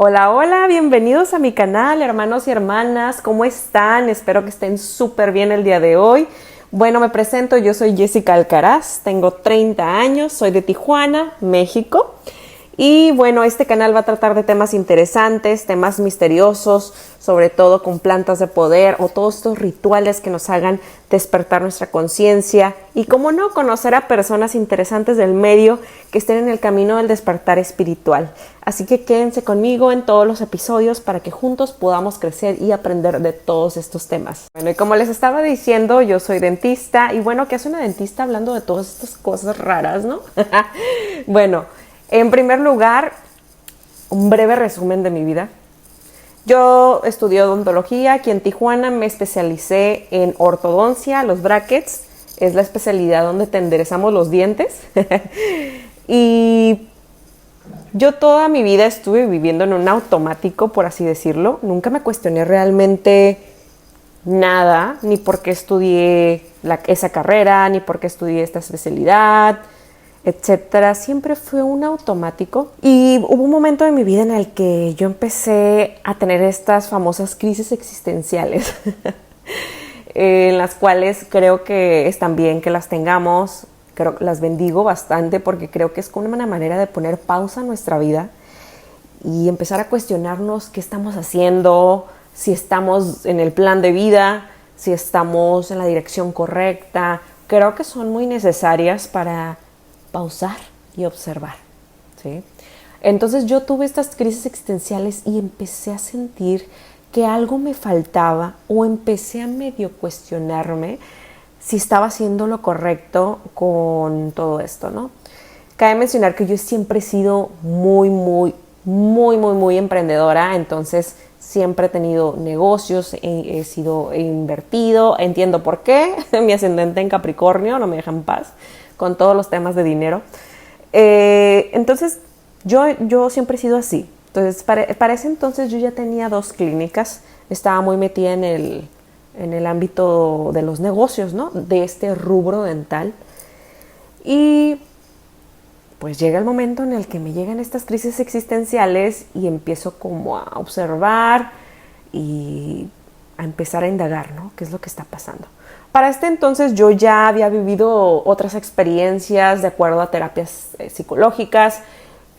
Hola, hola, bienvenidos a mi canal, hermanos y hermanas, ¿cómo están? Espero que estén súper bien el día de hoy. Bueno, me presento, yo soy Jessica Alcaraz, tengo 30 años, soy de Tijuana, México. Y bueno, este canal va a tratar de temas interesantes, temas misteriosos, sobre todo con plantas de poder o todos estos rituales que nos hagan despertar nuestra conciencia y, cómo no, conocer a personas interesantes del medio que estén en el camino del despertar espiritual. Así que quédense conmigo en todos los episodios para que juntos podamos crecer y aprender de todos estos temas. Bueno, y como les estaba diciendo, yo soy dentista y bueno, ¿qué hace una dentista hablando de todas estas cosas raras, no? Bueno, en primer lugar, un breve resumen de mi vida. Yo estudié odontología aquí en Tijuana, me especialicé en ortodoncia, los brackets, es la especialidad donde te enderezamos los dientes. Y yo toda mi vida estuve viviendo en un automático, por así decirlo. Nunca me cuestioné realmente nada, ni por qué estudié esa carrera, ni por qué estudié esta especialidad, etcétera. Siempre fue un automático y hubo un momento de mi vida en el que yo empecé a tener estas famosas crisis existenciales en las cuales creo que están bien que las tengamos. Creo que las bendigo bastante porque creo que es como una manera de poner pausa a nuestra vida y empezar a cuestionarnos qué estamos haciendo, si estamos en el plan de vida, si estamos en la dirección correcta. Creo que son muy necesarias para pausar y observar, ¿sí? Entonces yo tuve estas crisis existenciales y empecé a sentir que algo me faltaba o empecé a medio cuestionarme si estaba haciendo lo correcto con todo esto, ¿no? Cabe mencionar que yo siempre he sido muy emprendedora, entonces siempre he tenido negocios, he invertido, entiendo por qué, mi ascendente en Capricornio no me deja en paz con todos los temas de dinero. Entonces, yo siempre he sido así. Entonces, para ese entonces yo ya tenía 2 clínicas, estaba muy metida en el ámbito de los negocios, ¿no? De este rubro dental. Y pues llega el momento en el que me llegan estas crisis existenciales y empiezo como a observar y a empezar a indagar, ¿no? ¿Qué es lo que está pasando? Para este entonces yo ya había vivido otras experiencias de acuerdo a terapias psicológicas,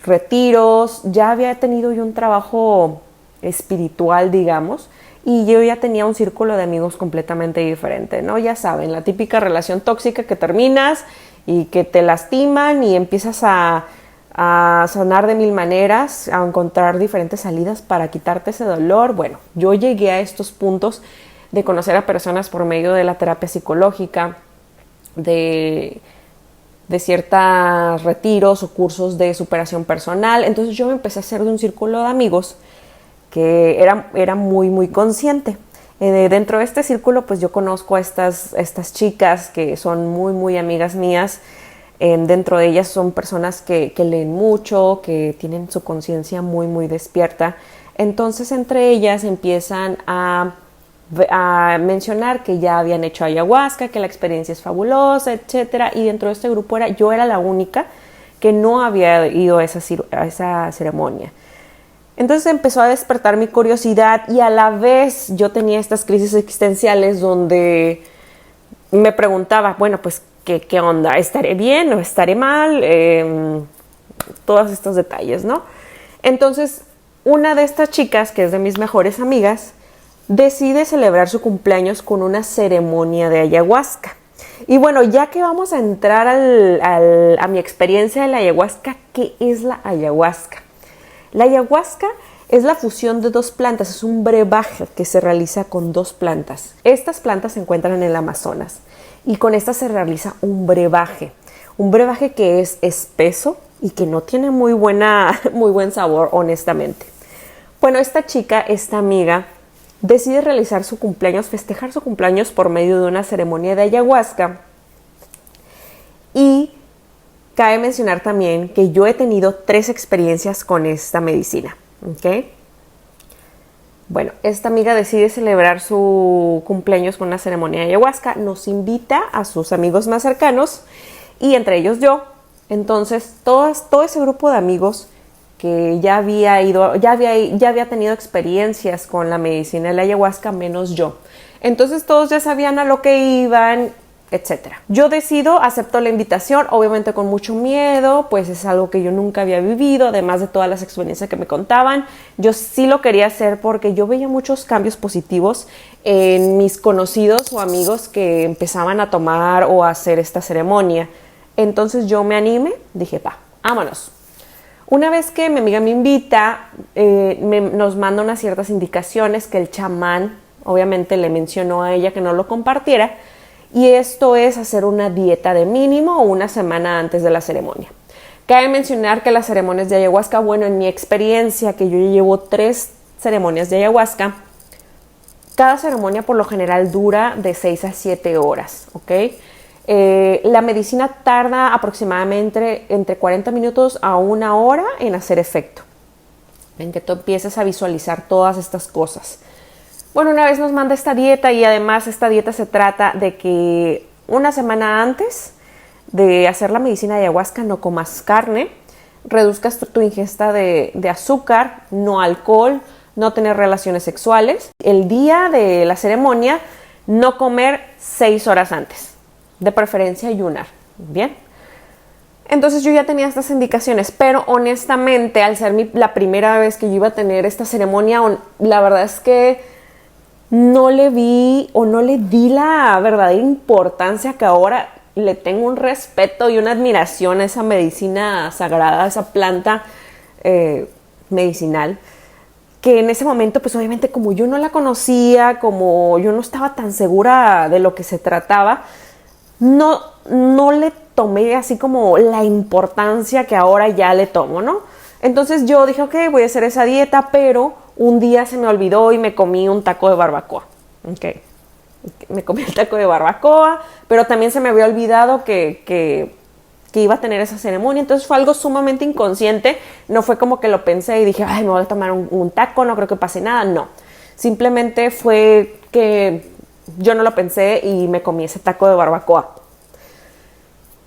retiros, ya había tenido yo un trabajo espiritual, digamos, y yo ya tenía un círculo de amigos completamente diferente, ¿no? Ya saben, la típica relación tóxica que terminas y que te lastiman y empiezas a sanar de mil maneras, a encontrar diferentes salidas para quitarte ese dolor. Bueno, yo llegué a estos puntos de conocer a personas por medio de la terapia psicológica, de ciertos retiros o cursos de superación personal. Entonces yo me empecé a hacer de un círculo de amigos que era muy consciente. Dentro de este círculo pues yo conozco a estas chicas que son muy amigas mías. Dentro de ellas son personas que leen mucho, que tienen su conciencia muy despierta. Entonces entre ellas empiezan a mencionar que ya habían hecho ayahuasca, que la experiencia es fabulosa, etcétera. Y dentro de este grupo yo era la única que no había ido a esa ceremonia. Entonces empezó a despertar mi curiosidad y a la vez yo tenía estas crisis existenciales donde me preguntaba, bueno, pues, ¿qué onda? ¿Estaré bien o estaré mal? Todos estos detalles, ¿no? Entonces, una de estas chicas, que es de mis mejores amigas, decide celebrar su cumpleaños con una ceremonia de ayahuasca. Y bueno, ya que vamos a entrar a mi experiencia de la ayahuasca, ¿qué es la ayahuasca? La ayahuasca es la fusión de 2 plantas, es un brebaje que se realiza con 2 plantas. Estas plantas se encuentran en el Amazonas y con estas se realiza un brebaje que es espeso y que no tiene muy buen sabor, honestamente. Bueno, esta amiga, decide realizar su cumpleaños, festejar su cumpleaños por medio de una ceremonia de ayahuasca. Y cabe mencionar también que yo he tenido 3 experiencias con esta medicina, ¿ok? Bueno, esta amiga decide celebrar su cumpleaños con una ceremonia de ayahuasca, nos invita a sus amigos más cercanos y entre ellos yo. Entonces, todo ese grupo de amigos que ya había tenido experiencias con la medicina de la ayahuasca, menos yo. Entonces todos ya sabían a lo que iban, etcétera. Yo acepto la invitación, obviamente con mucho miedo, pues es algo que yo nunca había vivido, además de todas las experiencias que me contaban. Yo sí lo quería hacer porque yo veía muchos cambios positivos en mis conocidos o amigos que empezaban a tomar o a hacer esta ceremonia. Entonces yo me animé, dije, vámonos. Una vez que mi amiga me invita, nos manda unas ciertas indicaciones que el chamán obviamente le mencionó a ella que no lo compartiera, y esto es hacer una dieta de mínimo una semana antes de la ceremonia. Cabe mencionar que las ceremonias de ayahuasca, bueno, en mi experiencia, que yo llevo 3 ceremonias de ayahuasca, cada ceremonia por lo general dura de 6 a 7 horas, ¿ok? La medicina tarda aproximadamente entre 40 minutos a 1 hora en hacer efecto, en que tú empieces a visualizar todas estas cosas. Bueno, una vez nos manda esta dieta, y además esta dieta se trata de que una semana antes de hacer la medicina de ayahuasca no comas carne, reduzcas tu ingesta de azúcar, no alcohol, no tener relaciones sexuales. El día de la ceremonia, no comer 6 horas antes, de preferencia ayunar, ¿bien? Entonces yo ya tenía estas indicaciones, pero honestamente, al ser la primera vez que yo iba a tener esta ceremonia, la verdad es que no le vi o no le di la verdadera importancia que ahora le tengo. Un respeto y una admiración a esa medicina sagrada, a esa planta medicinal, que en ese momento, pues obviamente como yo no la conocía, como yo no estaba tan segura de lo que se trataba, no le tomé así como la importancia que ahora ya le tomo, ¿no? Entonces yo dije, ok, voy a hacer esa dieta, pero un día se me olvidó y me comí un taco de barbacoa. Okay. Me comí el taco de barbacoa, pero también se me había olvidado que iba a tener esa ceremonia. Entonces fue algo sumamente inconsciente. No fue como que lo pensé y dije, ay, me voy a tomar un taco, no creo que pase nada. No, simplemente fue que yo no lo pensé y me comí ese taco de barbacoa.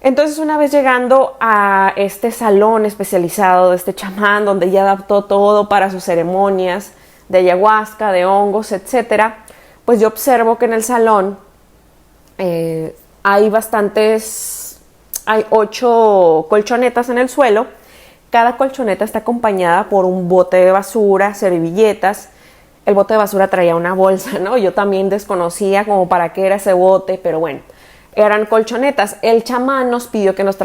Entonces, una vez llegando a este salón especializado de este chamán, donde ya adaptó todo para sus ceremonias de ayahuasca, de hongos, etcétera, pues yo observo que en el salón hay 8 colchonetas en el suelo. Cada colchoneta está acompañada por un bote de basura, servilletas. El bote de basura traía una bolsa, ¿no? Yo también desconocía como para qué era ese bote, pero bueno. Eran colchonetas. El chamán nos pidió que nos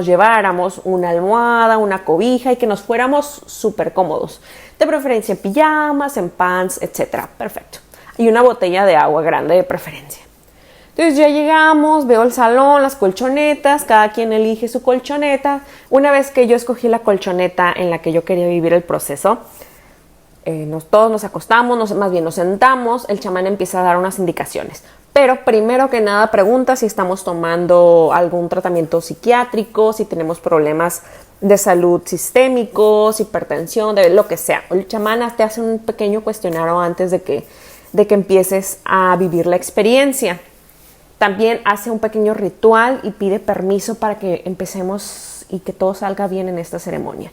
lleváramos una almohada, una cobija y que nos fuéramos súper cómodos. De preferencia en pijamas, en pants, etc. Perfecto. Y una botella de agua grande de preferencia. Entonces ya llegamos, veo el salón, las colchonetas, cada quien elige su colchoneta. Una vez que yo escogí la colchoneta en la que yo quería vivir el proceso, todos nos acostamos, más bien nos sentamos, el chamán empieza a dar unas indicaciones. Pero primero que nada pregunta si estamos tomando algún tratamiento psiquiátrico, si tenemos problemas de salud sistémicos, hipertensión, de lo que sea. El chamán te hace un pequeño cuestionario antes de que empieces a vivir la experiencia. También hace un pequeño ritual y pide permiso para que empecemos y que todo salga bien en esta ceremonia.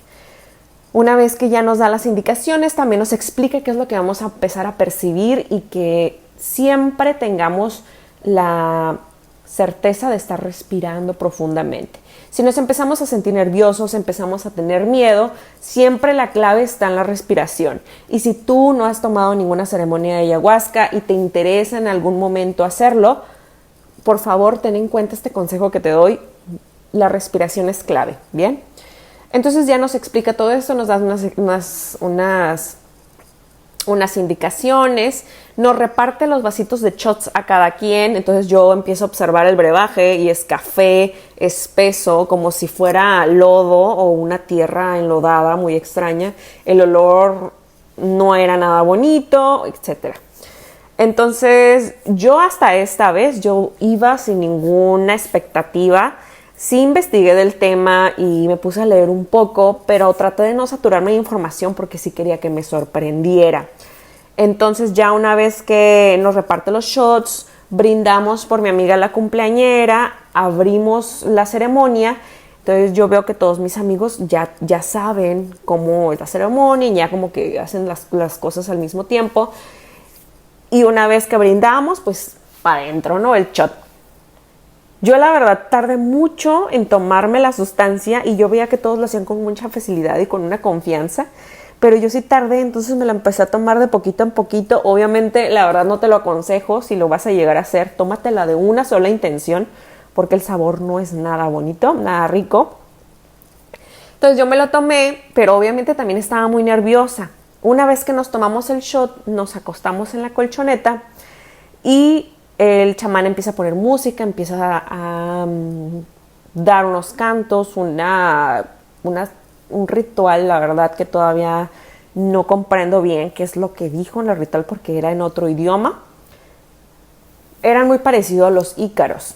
Una vez que ya nos da las indicaciones, también nos explica qué es lo que vamos a empezar a percibir y que siempre tengamos la certeza de estar respirando profundamente. Si nos empezamos a sentir nerviosos, empezamos a tener miedo, siempre la clave está en la respiración. Y si tú no has tomado ninguna ceremonia de ayahuasca y te interesa en algún momento hacerlo, por favor, ten en cuenta este consejo que te doy. La respiración es clave, ¿bien? Entonces ya nos explica todo esto, nos da unas indicaciones, nos reparte los vasitos de shots a cada quien. Entonces yo empiezo a observar el brebaje y es café espeso, como si fuera lodo o una tierra enlodada muy extraña. El olor no era nada bonito, etc. Entonces yo hasta esta vez yo iba sin ninguna expectativa. Sí investigué del tema y me puse a leer un poco, pero traté de no saturarme de información porque sí quería que me sorprendiera. Entonces ya una vez que nos reparte los shots, brindamos por mi amiga la cumpleañera, abrimos la ceremonia Entonces yo veo que todos mis amigos ya saben cómo es la ceremonia y ya como que hacen las cosas al mismo tiempo. Y una vez que brindamos, pues para adentro, ¿no? El shot. Yo la verdad tardé mucho en tomarme la sustancia y yo veía que todos lo hacían con mucha facilidad y con una confianza, pero yo sí tardé, entonces me la empecé a tomar de poquito en poquito. Obviamente, la verdad no te lo aconsejo si lo vas a llegar a hacer, tómatela de una sola intención, porque el sabor no es nada bonito, nada rico. Entonces yo me lo tomé, pero obviamente también estaba muy nerviosa. Una vez que nos tomamos el shot, nos acostamos en la colchoneta y el chamán empieza a poner música, empieza a dar unos cantos, un ritual, la verdad que todavía no comprendo bien qué es lo que dijo en el ritual porque era en otro idioma. Eran muy parecidos a los ícaros.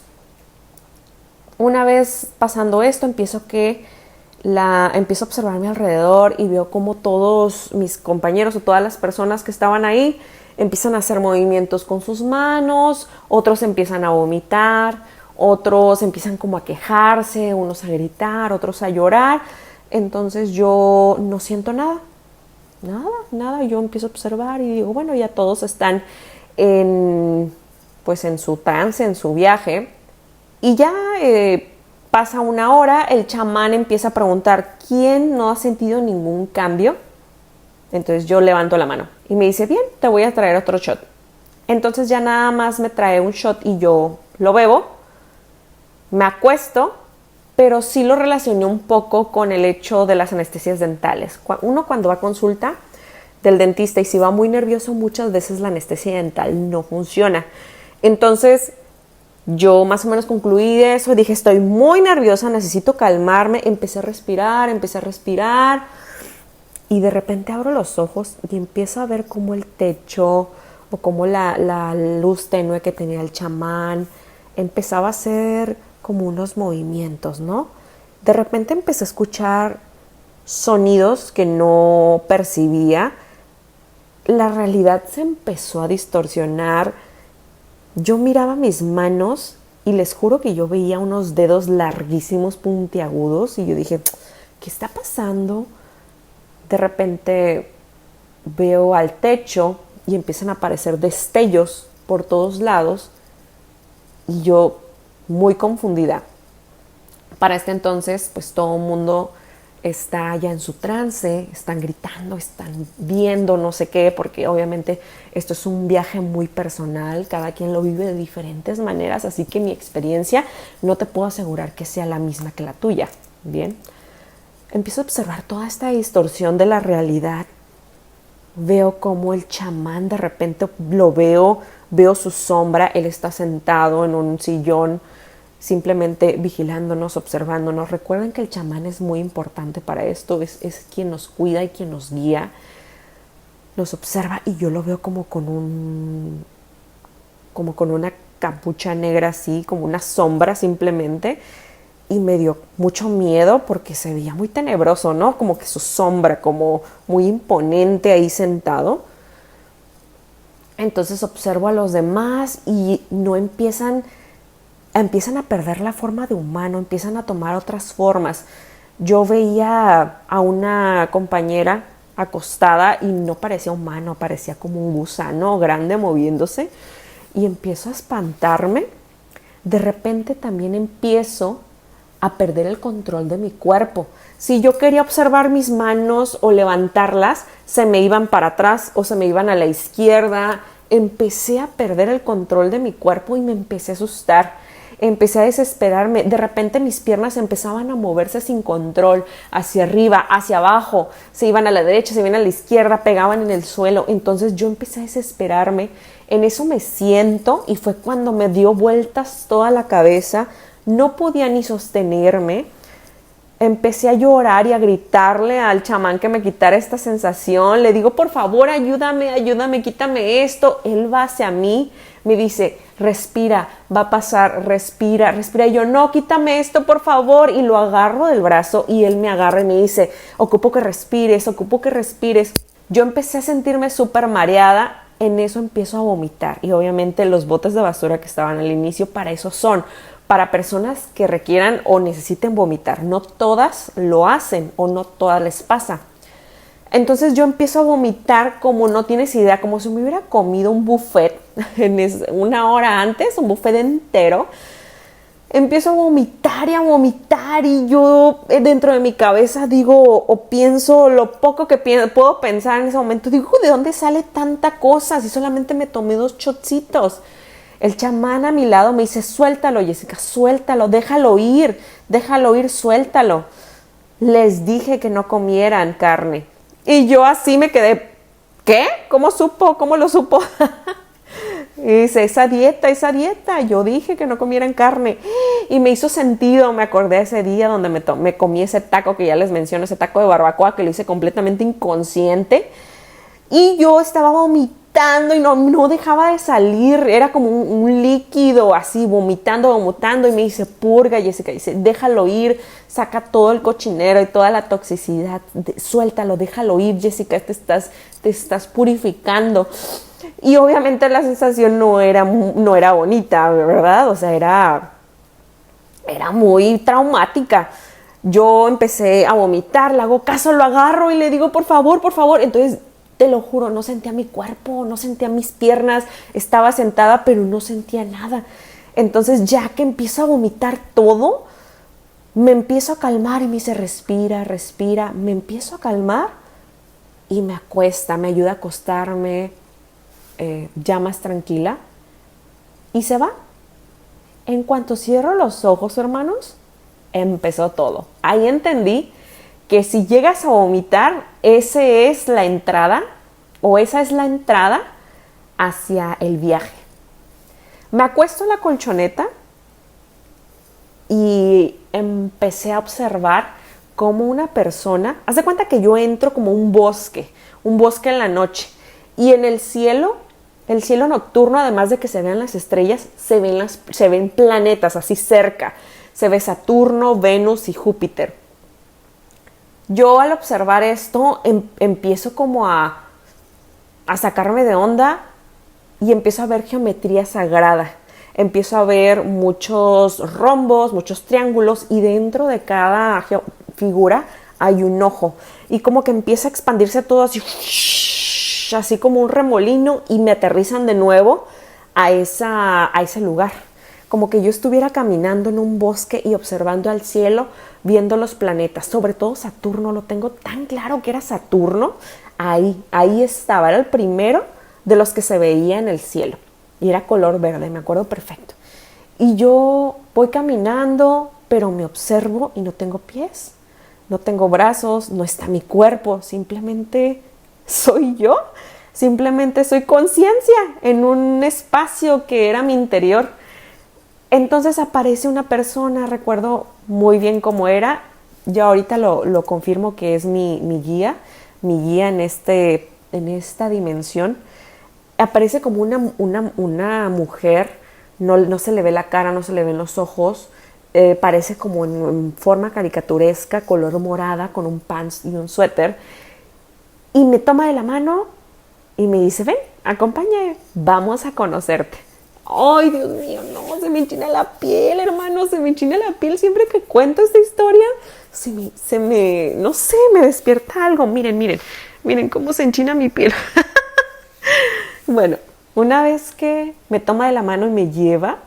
Una vez pasando esto, empiezo a observar a mi alrededor y veo como todos mis compañeros o todas las personas que estaban ahí empiezan a hacer movimientos con sus manos, otros empiezan a vomitar, otros empiezan como a quejarse, unos a gritar, otros a llorar. Entonces yo no siento nada, yo empiezo a observar y digo, bueno, ya todos están en su trance, en su viaje. Y ya pasa una hora, el chamán empieza a preguntar, ¿quién no ha sentido ningún cambio? Entonces yo levanto la mano y me dice, bien, te voy a traer otro shot. Entonces ya nada más me trae un shot y yo lo bebo, me acuesto, pero sí lo relacioné un poco con el hecho de las anestesias dentales. Uno cuando va a consulta del dentista y si va muy nervioso, muchas veces la anestesia dental no funciona. Entonces yo más o menos concluí de eso, dije, estoy muy nerviosa, necesito calmarme, empecé a respirar y de repente abro los ojos y empiezo a ver cómo el techo o cómo la luz tenue que tenía el chamán empezaba a hacer como unos movimientos, ¿no? De repente empecé a escuchar sonidos que no percibía, la realidad se empezó a distorsionar. Yo miraba mis manos y les juro que yo veía unos dedos larguísimos, puntiagudos, y yo dije, ¿qué está pasando? De repente veo al techo y empiezan a aparecer destellos por todos lados y yo muy confundida. Para este entonces, pues todo el mundo está ya en su trance, están gritando, están viendo no sé qué, porque obviamente esto es un viaje muy personal, cada quien lo vive de diferentes maneras, así que mi experiencia no te puedo asegurar que sea la misma que la tuya. Bien, empiezo a observar toda esta distorsión de la realidad. Veo como el chamán de repente veo su sombra, él está sentado en un sillón simplemente vigilándonos, observándonos. Recuerden que el chamán es muy importante para esto, es quien nos cuida y quien nos guía, nos observa y yo lo veo como con una capucha negra así, como una sombra simplemente, y me dio mucho miedo porque se veía muy tenebroso, ¿no? Como que su sombra, como muy imponente ahí sentado. Entonces observo a los demás y no empiezan a perder la forma de humano, empiezan a tomar otras formas. Yo veía a una compañera acostada y no parecía humano, parecía como un gusano grande moviéndose y empiezo a espantarme. De repente también empiezo a perder el control de mi cuerpo. Si yo quería observar mis manos o levantarlas, se me iban para atrás o se me iban a la izquierda. Empecé a perder el control de mi cuerpo y me empecé a asustar. Empecé a desesperarme. De repente mis piernas empezaban a moverse sin control, hacia arriba, hacia abajo, se iban a la derecha, se iban a la izquierda, pegaban en el suelo. Entonces yo empecé a desesperarme. En eso me siento y fue cuando me dio vueltas toda la cabeza. No podía ni sostenerme. Empecé a llorar y a gritarle al chamán que me quitara esta sensación. Le digo, por favor, ayúdame, quítame esto. Él va hacia mí, me dice, respira, va a pasar, respira. Y yo, no, quítame esto, por favor. Y lo agarro del brazo y él me agarra y me dice, ocupo que respires. Yo empecé a sentirme súper mareada. En eso empiezo a vomitar. Y obviamente los botes de basura que estaban al inicio para eso son, para personas que requieran o necesiten vomitar. No todas lo hacen o no todas les pasa. Entonces yo empiezo a vomitar como no tienes idea, como si me hubiera comido un buffet una hora antes, un buffet entero. Empiezo a vomitar y yo dentro de mi cabeza digo o pienso lo poco que puedo pensar en ese momento. Digo, ¿de dónde sale tanta cosa si solamente me tomé 2 shotcitos? El chamán a mi lado me dice, suéltalo, Jessica, suéltalo, déjalo ir, suéltalo. Les dije que no comieran carne. Y yo así me quedé, ¿qué? ¿Cómo supo? ¿Cómo lo supo? Y dice, esa dieta, yo dije que no comieran carne. Y me hizo sentido, me acordé de ese día donde me comí ese taco que ya les menciono, ese taco de barbacoa que lo hice completamente inconsciente. Y yo estaba vomitando y no dejaba de salir, era como un líquido así, vomitando. Y me dice, purga, Jessica, dice, déjalo ir, saca todo el cochinero y toda la toxicidad, suéltalo, déjalo ir, Jessica, te estás purificando. Y obviamente la sensación no era bonita, ¿verdad? O sea, era muy traumática. Yo empecé a vomitar, le hago caso, lo agarro y le digo, por favor. Entonces, te lo juro, no sentía mi cuerpo, no sentía mis piernas, estaba sentada, pero no sentía nada. Entonces, ya que empiezo a vomitar todo, me empiezo a calmar y me dice, respira. Me empiezo a calmar y me acuesta, me ayuda a acostarme ya más tranquila y se va. En cuanto cierro los ojos, hermanos, empezó todo. Ahí entendí que si llegas a vomitar, esa es la entrada hacia el viaje. Me acuesto en la colchoneta y empecé a observar cómo una persona, haz de cuenta que yo entro como un bosque en la noche, y en el cielo nocturno, además de que se vean las estrellas, se ven planetas así cerca. Se ve Saturno, Venus y Júpiter. Yo al observar esto empiezo como a sacarme de onda y empiezo a ver geometría sagrada. Empiezo a ver muchos rombos, muchos triángulos, y dentro de cada figura hay un ojo. Y como que empieza a expandirse todo así como un remolino, y me aterrizan de nuevo a ese lugar. Como que yo estuviera caminando en un bosque y observando al cielo, viendo los planetas, sobre todo Saturno. Lo tengo tan claro que era Saturno. Ahí estaba, era el primero de los que se veía en el cielo y era color verde, me acuerdo perfecto. Y yo voy caminando, pero me observo y no tengo pies, no tengo brazos, no está mi cuerpo, simplemente soy yo, simplemente soy conciencia en un espacio que era mi interior. Entonces aparece una persona, recuerdo muy bien cómo era, yo ahorita lo confirmo que es mi guía en esta dimensión. Aparece como una mujer, no se le ve la cara, no se le ven los ojos, parece como en forma caricaturesca, color morada, con un pants y un suéter, y me toma de la mano y me dice, ven, acompáñame, vamos a conocerte. Ay, Dios mío, no, se me enchina la piel, hermano, se me enchina la piel. Siempre que cuento esta historia, no sé, me despierta algo. Miren cómo se enchina mi piel. Bueno, una vez que me toma de la mano y me lleva,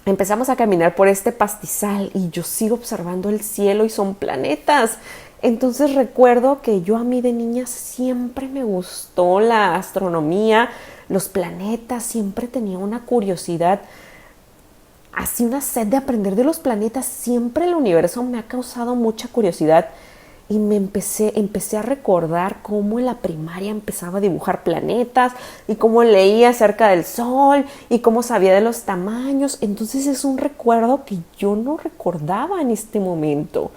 empezamos a caminar por este pastizal y yo sigo observando el cielo y son planetas. Entonces recuerdo que a mí de niña siempre me gustó la astronomía, los planetas, siempre tenía una curiosidad, así una sed de aprender de los planetas. Siempre el universo me ha causado mucha curiosidad y empecé a recordar cómo en la primaria empezaba a dibujar planetas y cómo leía acerca del sol y cómo sabía de los tamaños. Entonces es un recuerdo que yo no recordaba en este momento.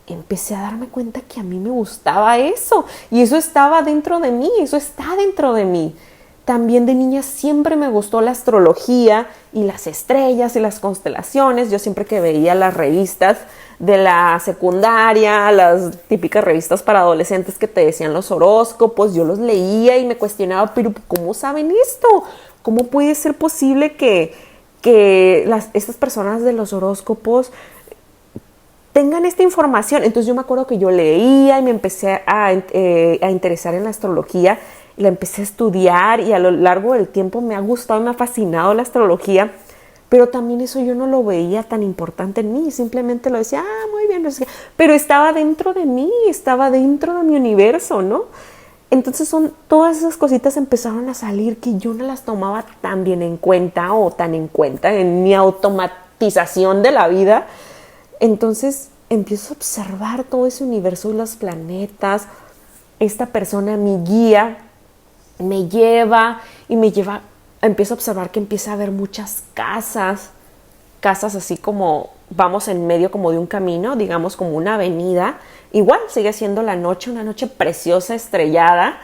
Empecé a darme cuenta que a mí me gustaba eso y eso estaba dentro de mí, eso está dentro de mí. También de niña siempre me gustó la astrología y las estrellas y las constelaciones. Yo siempre que veía las revistas de la secundaria, las típicas revistas para adolescentes que te decían los horóscopos, yo los leía y me cuestionaba, pero ¿cómo saben esto? ¿Cómo puede ser posible que que estas personas de los horóscopos tengan esta información. Entonces yo me acuerdo que yo leía y me empecé a interesar en la astrología, y la empecé a estudiar, y a lo largo del tiempo me ha gustado y me ha fascinado la astrología, pero también eso yo no lo veía tan importante en mí, simplemente lo decía, muy bien, pero estaba dentro de mí, estaba dentro de mi universo, ¿no? Entonces todas esas cositas empezaron a salir que yo no las tomaba tan bien en cuenta o tan en cuenta en mi automatización de la vida. Entonces empiezo a observar todo ese universo y los planetas. Esta persona, mi guía, me lleva, empiezo a observar que empieza a haber muchas casas así como vamos en medio como de un camino, digamos como una avenida. Igual sigue siendo la noche, una noche preciosa, estrellada,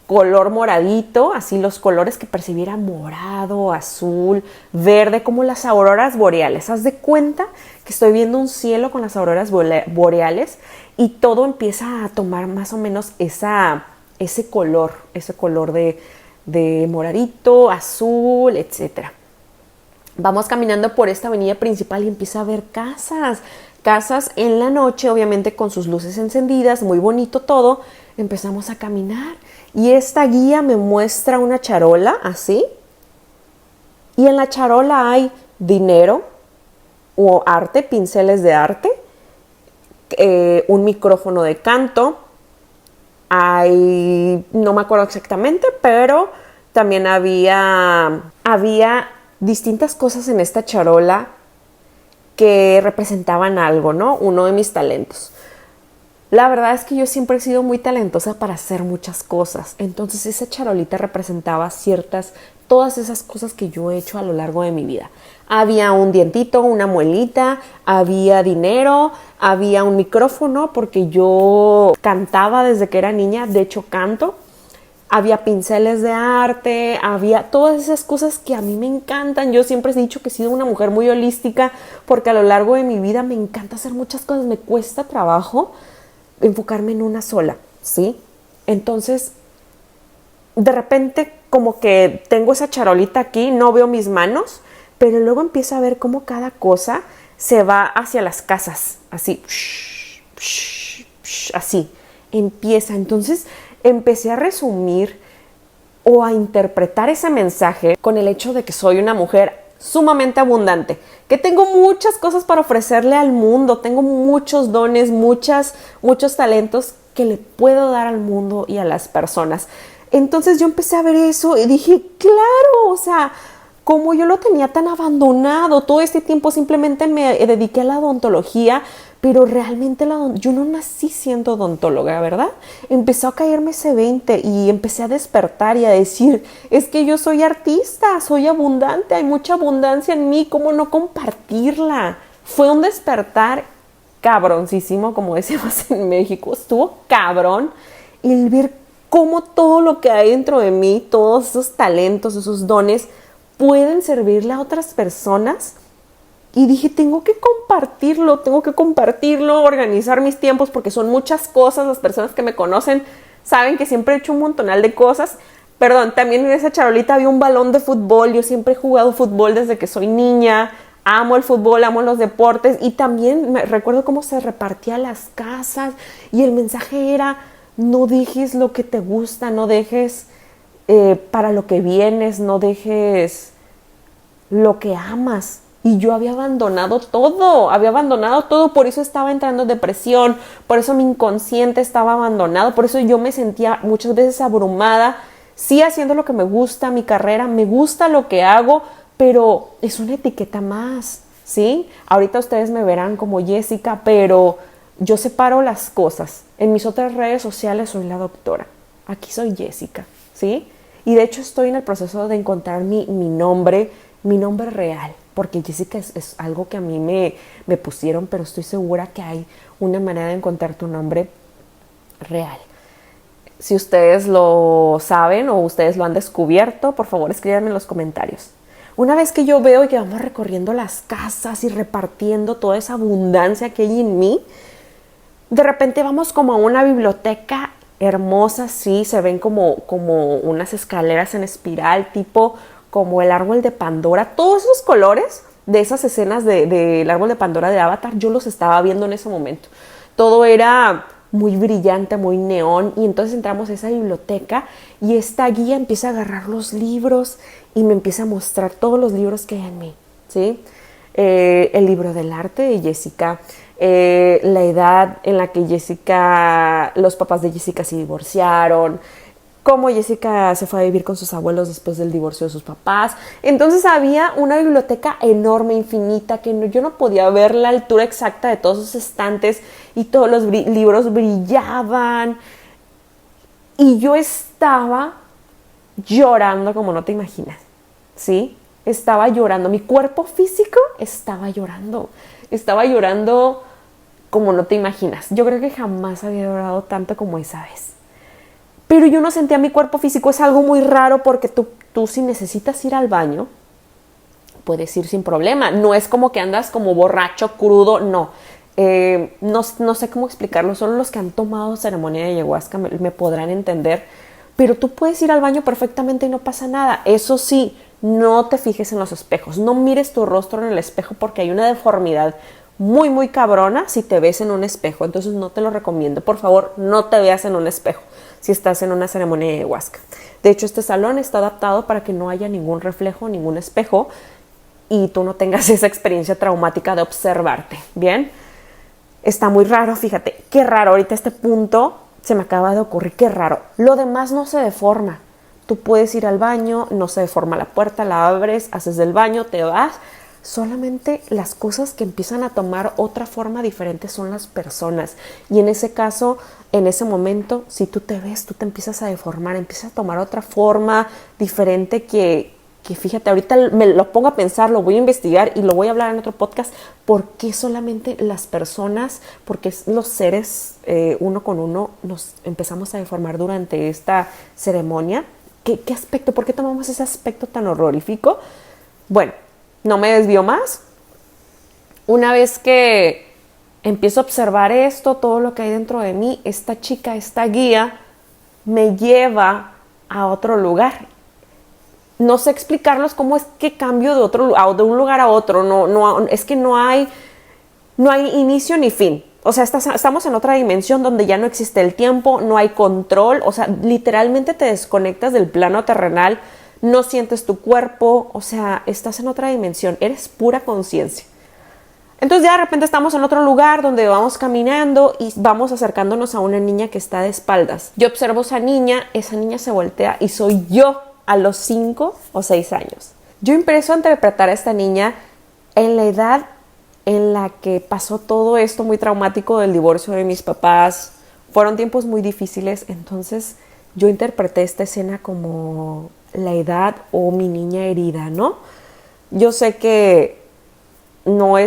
color moradito, así los colores que percibiera: morado, azul, verde, como las auroras boreales. Haz de cuenta que estoy viendo un cielo con las auroras boreales, y todo empieza a tomar más o menos ese color de moradito, azul, etcétera. Vamos caminando por esta avenida principal y empieza a haber casas en la noche, obviamente con sus luces encendidas, muy bonito todo. Empezamos a caminar y esta guía me muestra una charola así, y en la charola hay dinero o arte, pinceles de arte, un micrófono de canto, no me acuerdo exactamente, pero también había distintas cosas en esta charola que representaban algo, ¿no? Uno de mis talentos. La verdad es que yo siempre he sido muy talentosa para hacer muchas cosas. Entonces esa charolita representaba todas esas cosas que yo he hecho a lo largo de mi vida. Había un dientito, una muelita, había dinero, había un micrófono porque yo cantaba desde que era niña, de hecho canto. Había pinceles de arte, había todas esas cosas que a mí me encantan. Yo siempre he dicho que he sido una mujer muy holística porque a lo largo de mi vida me encanta hacer muchas cosas. Me cuesta trabajo enfocarme en una sola, ¿sí? Entonces, de repente como que tengo esa charolita aquí, no veo mis manos, pero luego empiezo a ver cómo cada cosa se va hacia las casas, así, así, empieza. Entonces empecé a resumir o a interpretar ese mensaje con el hecho de que soy una mujer sumamente abundante, que tengo muchas cosas para ofrecerle al mundo, tengo muchos dones, muchos talentos que le puedo dar al mundo y a las personas. Entonces yo empecé a ver eso y dije, claro, o sea, como yo lo tenía tan abandonado, todo este tiempo simplemente me dediqué a la odontología, pero realmente yo no nací siendo odontóloga, ¿verdad? Empezó a caerme ese 20 y empecé a despertar y a decir, es que yo soy artista, soy abundante, hay mucha abundancia en mí, ¿cómo no compartirla? Fue un despertar cabroncísimo, como decimos en México, estuvo cabrón el ver cómo todo lo que hay dentro de mí, todos esos talentos, esos dones, pueden servirle a otras personas. Y dije, tengo que compartirlo, organizar mis tiempos, porque son muchas cosas. Las personas que me conocen saben que siempre he hecho un montonal de cosas. Perdón, también en esa charolita había un balón de fútbol. Yo siempre he jugado fútbol desde que soy niña. Amo el fútbol, amo los deportes. Y también me recuerdo cómo se repartía las casas. Y el mensaje era, no dejes lo que te gusta, no dejes para lo que vienes, no dejes lo que amas. Y yo había abandonado todo, por eso estaba entrando en depresión, por eso mi inconsciente estaba abandonado, por eso yo me sentía muchas veces abrumada, sí haciendo lo que me gusta, mi carrera, me gusta lo que hago, pero es una etiqueta más, ¿sí? Ahorita ustedes me verán como Jessica, pero yo separo las cosas. En mis otras redes sociales soy la doctora, aquí soy Jessica, ¿sí? Y de hecho estoy en el proceso de encontrar mi nombre real. Porque Jessica es algo que a mí me pusieron, pero estoy segura que hay una manera de encontrar tu nombre real. Si ustedes lo saben o ustedes lo han descubierto, por favor escríbanme en los comentarios. Una vez que yo veo que vamos recorriendo las casas y repartiendo toda esa abundancia que hay en mí, de repente vamos como a una biblioteca hermosa, sí, se ven como unas escaleras en espiral, tipo como el árbol de Pandora. Todos esos colores de esas escenas del árbol de Pandora de Avatar, yo los estaba viendo en ese momento. Todo era muy brillante, muy neón, y entonces entramos a esa biblioteca y esta guía empieza a agarrar los libros y me empieza a mostrar todos los libros que hay en mí, ¿sí? El libro del arte de Jessica, la edad en la que Jessica, los papás de Jessica se divorciaron, cómo Jessica se fue a vivir con sus abuelos después del divorcio de sus papás. Entonces había una biblioteca enorme, infinita, que yo no podía ver la altura exacta de todos esos estantes y todos los libros brillaban. Y yo estaba llorando como no te imaginas, ¿sí? Estaba llorando, mi cuerpo físico estaba llorando como no te imaginas. Yo creo que jamás había llorado tanto como esa vez. Pero yo no sentía mi cuerpo físico. Es algo muy raro porque tú si necesitas ir al baño, puedes ir sin problema. No es como que andas como borracho, crudo, no. No sé cómo explicarlo. Solo los que han tomado ceremonia de ayahuasca me podrán entender. Pero tú puedes ir al baño perfectamente y no pasa nada. Eso sí, no te fijes en los espejos. No mires tu rostro en el espejo porque hay una deformidad muy, muy cabrona si te ves en un espejo. Entonces no te lo recomiendo. Por favor, no te veas en un espejo si estás en una ceremonia de ayahuasca. De hecho, este salón está adaptado para que no haya ningún reflejo, ningún espejo y tú no tengas esa experiencia traumática de observarte, ¿bien? Está muy raro, fíjate, qué raro. Ahorita este punto se me acaba de ocurrir, qué raro. Lo demás no se deforma. Tú puedes ir al baño, no se deforma la puerta, la abres, haces del baño, te vas. Solamente las cosas que empiezan a tomar otra forma diferente son las personas. Y en ese caso, en ese momento, si tú te ves, tú te empiezas a deformar, empiezas a tomar otra forma diferente que fíjate, ahorita me lo pongo a pensar, lo voy a investigar y lo voy a hablar en otro podcast. ¿Por qué solamente las personas, porque los seres uno con uno nos empezamos a deformar durante esta ceremonia? ¿Qué aspecto? ¿Por qué tomamos ese aspecto tan horrorífico? Bueno, no me desvío más. Una vez que empiezo a observar esto, todo lo que hay dentro de mí, esta chica, esta guía, me lleva a otro lugar. No sé explicarlos cómo es que cambio de un lugar a otro. No, es que no hay inicio ni fin. O sea, estamos en otra dimensión donde ya no existe el tiempo, no hay control. O sea, literalmente te desconectas del plano terrenal. No sientes tu cuerpo, o sea, estás en otra dimensión, eres pura conciencia. Entonces ya de repente estamos en otro lugar donde vamos caminando y vamos acercándonos a una niña que está de espaldas. Yo observo a esa niña se voltea y soy yo a los 5 o 6 años. Yo empiezo a interpretar a esta niña en la edad en la que pasó todo esto muy traumático del divorcio de mis papás. Fueron tiempos muy difíciles, entonces yo interpreté esta escena como la edad o mi niña herida, ¿no? Yo sé que no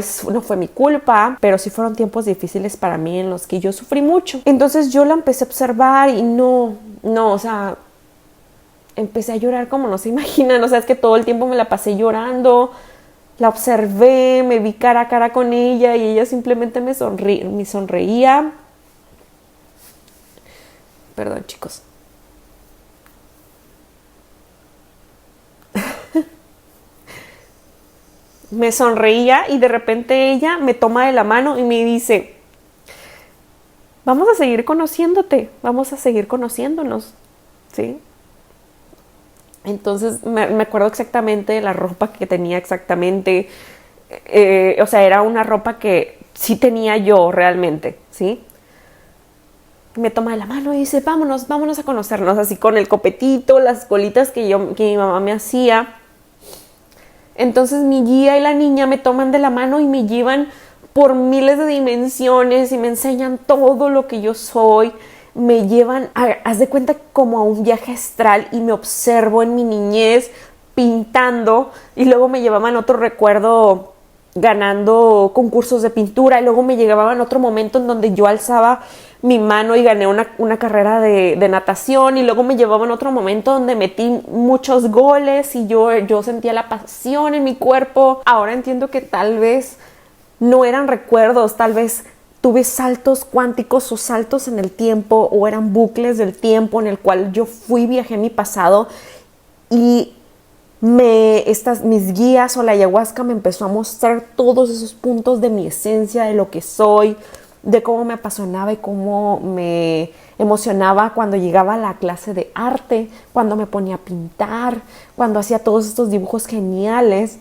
fue mi culpa, pero sí fueron tiempos difíciles para mí en los que yo sufrí mucho. Entonces yo la empecé a observar y o sea, empecé a llorar como no se imaginan. O sea, es que todo el tiempo me la pasé llorando. La observé, me vi cara a cara con ella y ella simplemente me sonreía. Perdón, chicos. Me sonreía y de repente ella me toma de la mano y me dice: vamos a seguir conociéndote, vamos a seguir conociéndonos, ¿sí? Entonces me acuerdo exactamente la ropa que tenía exactamente, o sea, era una ropa que sí tenía yo realmente, ¿sí? Me toma de la mano y dice: vámonos a conocernos, así con el copetito, las colitas que mi mamá me hacía. Entonces mi guía y la niña me toman de la mano y me llevan por miles de dimensiones y me enseñan todo lo que yo soy. Me llevan, haz de cuenta, como a un viaje astral y me observo en mi niñez pintando y luego me llevaban otro recuerdo ganando concursos de pintura y luego me llevaban otro momento en donde yo alzaba mi mano y gané una carrera de natación y luego me llevaban otro momento donde metí muchos goles y yo sentía la pasión en mi cuerpo. Ahora entiendo que tal vez no eran recuerdos, tal vez tuve saltos cuánticos o saltos en el tiempo o eran bucles del tiempo en el cual yo viajé en mi pasado y mis guías o la ayahuasca me empezó a mostrar todos esos puntos de mi esencia, de lo que soy, de cómo me apasionaba y cómo me emocionaba cuando llegaba a la clase de arte, cuando me ponía a pintar, cuando hacía todos estos dibujos geniales,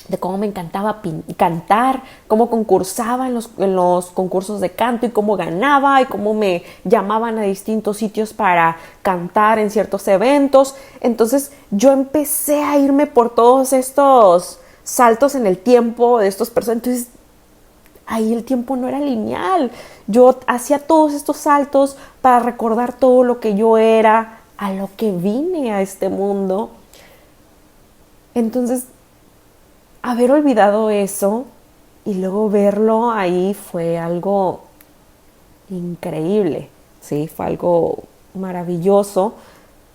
de cómo me encantaba cantar, cómo concursaba en los concursos de canto y cómo ganaba y cómo me llamaban a distintos sitios para cantar en ciertos eventos. Entonces yo empecé a irme por todos estos saltos en el tiempo de estos personajes. Entonces ahí el tiempo no era lineal. Yo hacía todos estos saltos para recordar todo lo que yo era, a lo que vine a este mundo. Entonces haber olvidado eso y luego verlo ahí fue algo increíble, ¿sí? Fue algo maravilloso.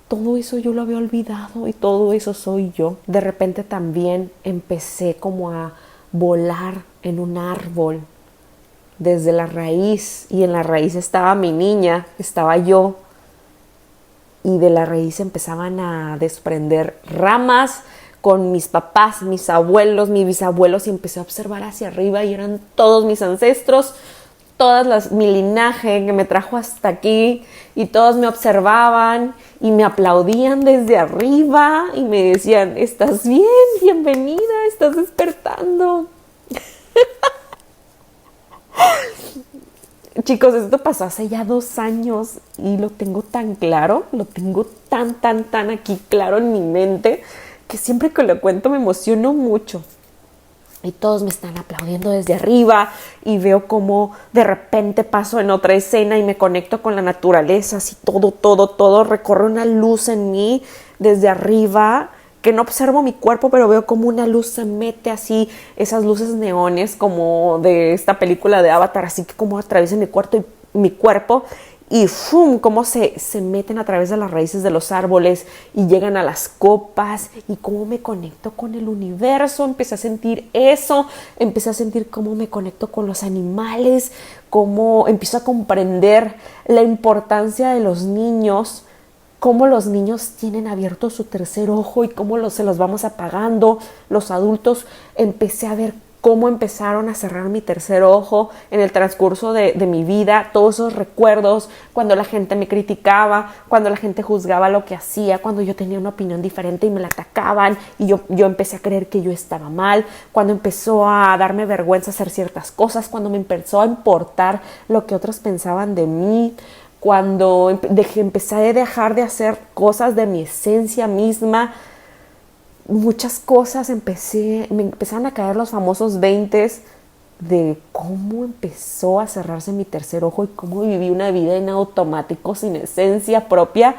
Todo eso yo lo había olvidado y todo eso soy yo. De repente también empecé como a volar en un árbol desde la raíz, y en la raíz estaba mi niña, estaba yo, y de la raíz empezaban a desprender ramas con mis papás, mis abuelos, mis bisabuelos, y empecé a observar hacia arriba y eran todos mis ancestros, mi linaje que me trajo hasta aquí, y todos me observaban y me aplaudían desde arriba y me decían: ¿estás bien? Bienvenida, estás despertando. Chicos, esto pasó hace ya 2 años y lo tengo tan claro, lo tengo tan aquí claro en mi mente, que siempre que lo cuento me emociono mucho. Y todos me están aplaudiendo desde arriba y veo cómo de repente paso en otra escena y me conecto con la naturaleza, así todo, recorre una luz en mí desde arriba, que no observo mi cuerpo, pero veo como una luz se mete así, esas luces neones como de esta película de Avatar, así que como atraviesan mi cuerpo y ¡fum! Cómo se meten a través de las raíces de los árboles y llegan a las copas, y cómo me conecto con el universo. Empecé a sentir eso, empecé a sentir cómo me conecto con los animales, cómo empiezo a comprender la importancia de los niños, cómo los niños tienen abierto su tercer ojo y cómo se los vamos apagando. Los adultos, empecé a ver cómo empezaron a cerrar mi tercer ojo en el transcurso de mi vida, todos esos recuerdos, cuando la gente me criticaba, cuando la gente juzgaba lo que hacía, cuando yo tenía una opinión diferente y me la atacaban y yo empecé a creer que yo estaba mal, cuando empezó a darme vergüenza hacer ciertas cosas, cuando me empezó a importar lo que otros pensaban de mí, cuando empecé a dejar de hacer cosas de mi esencia misma. Muchas cosas me empezaron a caer los famosos 20s de cómo empezó a cerrarse mi tercer ojo y cómo viví una vida en automático, sin esencia propia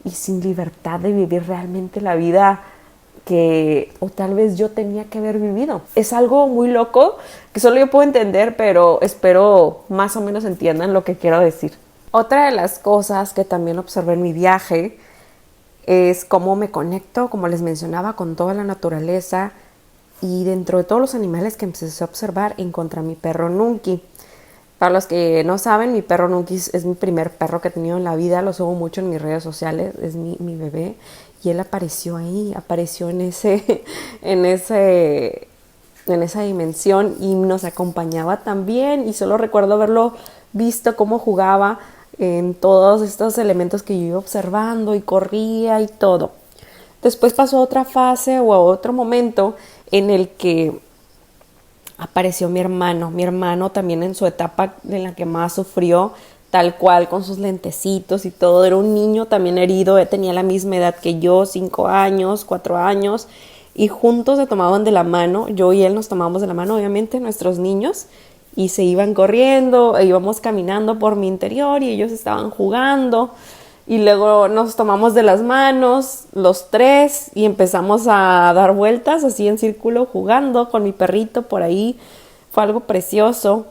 y sin libertad de vivir realmente la vida que o tal vez yo tenía que haber vivido. Es algo muy loco que solo yo puedo entender, pero espero más o menos entiendan lo que quiero decir. Otra de las cosas que también observé en mi viaje es cómo me conecto, como les mencionaba, con toda la naturaleza, y dentro de todos los animales que empecé a observar encontré a mi perro Nunki. Para los que no saben, mi perro Nunki es mi primer perro que he tenido en la vida, lo subo mucho en mis redes sociales, es mi bebé, y él apareció ahí, apareció en esa dimensión y nos acompañaba también, y solo recuerdo haberlo visto cómo jugaba en todos estos elementos que yo iba observando y corría y todo. Después pasó otra fase o otro momento en el que apareció mi hermano también en su etapa en la que más sufrió, tal cual, con sus lentecitos y todo. Era un niño también herido, tenía la misma edad que yo, 5 años, 4 años, y juntos se tomaban de la mano, yo y él nos tomábamos de la mano, obviamente, nuestros niños, y se iban corriendo, e íbamos caminando por mi interior y ellos estaban jugando, y luego nos tomamos de las manos los 3 y empezamos a dar vueltas así en círculo jugando con mi perrito por ahí. Fue algo precioso.